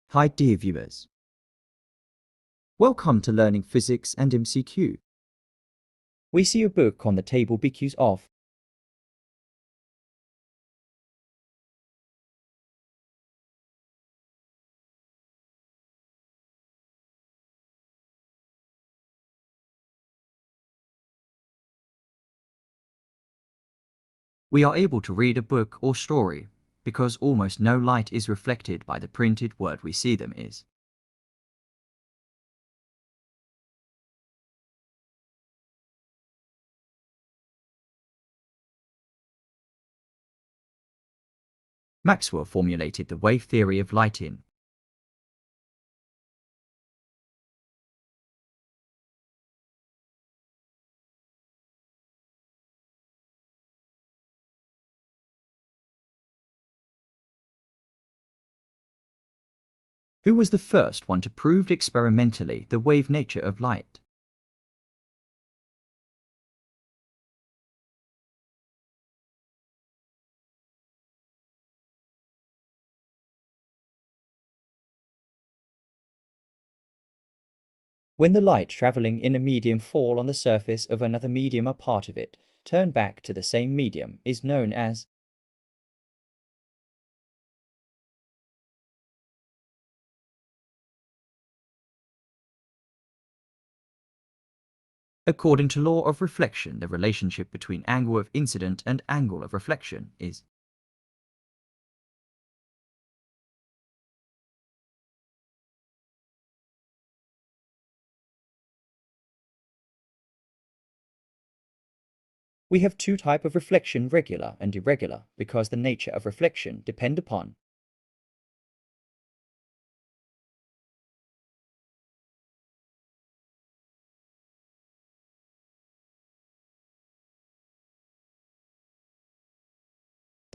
Hi dear viewers. Welcome to Learning Physics and MCQ. We see a book on the table because of we are able to read a book or story because almost no light is reflected by the printed word we see them is. Maxwell formulated the wave theory of light in. Who was the first one to prove experimentally the wave nature of light? When the light traveling in a medium fall on the surface of another medium, a part of it turn back to the same medium is known as. According to law of reflection, the relationship between angle of incident and angle of reflection is. We have two types of reflection, regular and irregular, because the nature of reflection depend upon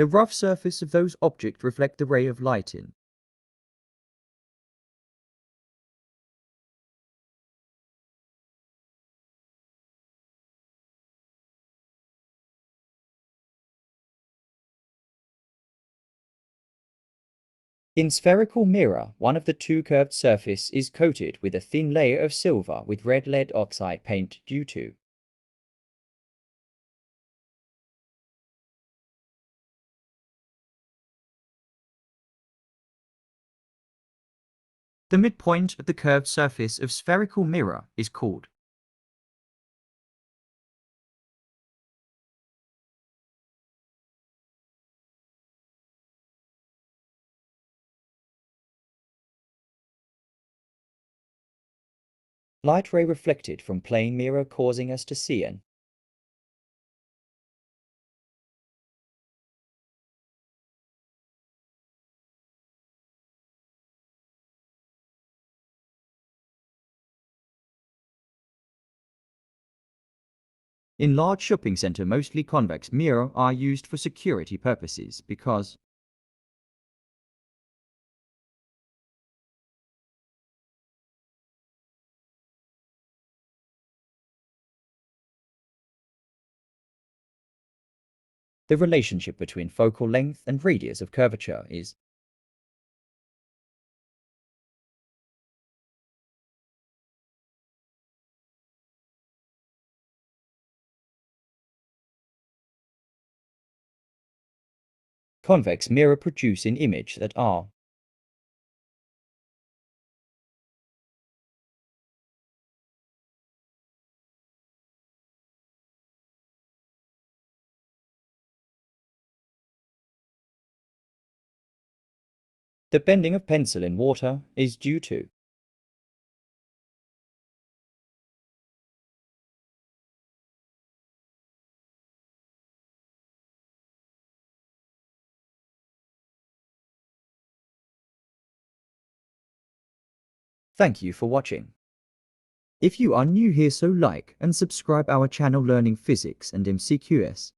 the rough surface of those objects reflect the ray of light in. In spherical mirror, one of the two curved surface is coated with a thin layer of silver with red lead oxide paint due to the midpoint of the curved surface of spherical mirror is called light ray reflected from plane mirror, causing us to see an in large shopping center. Mostly convex mirror are used for security purposes because the relationship between focal length and radius of curvature is. Convex mirror produce an image that are the bending of pencil in water is due to Thank you for watching. If you are new here, so like and subscribe our channel Learning Physics and MCQs.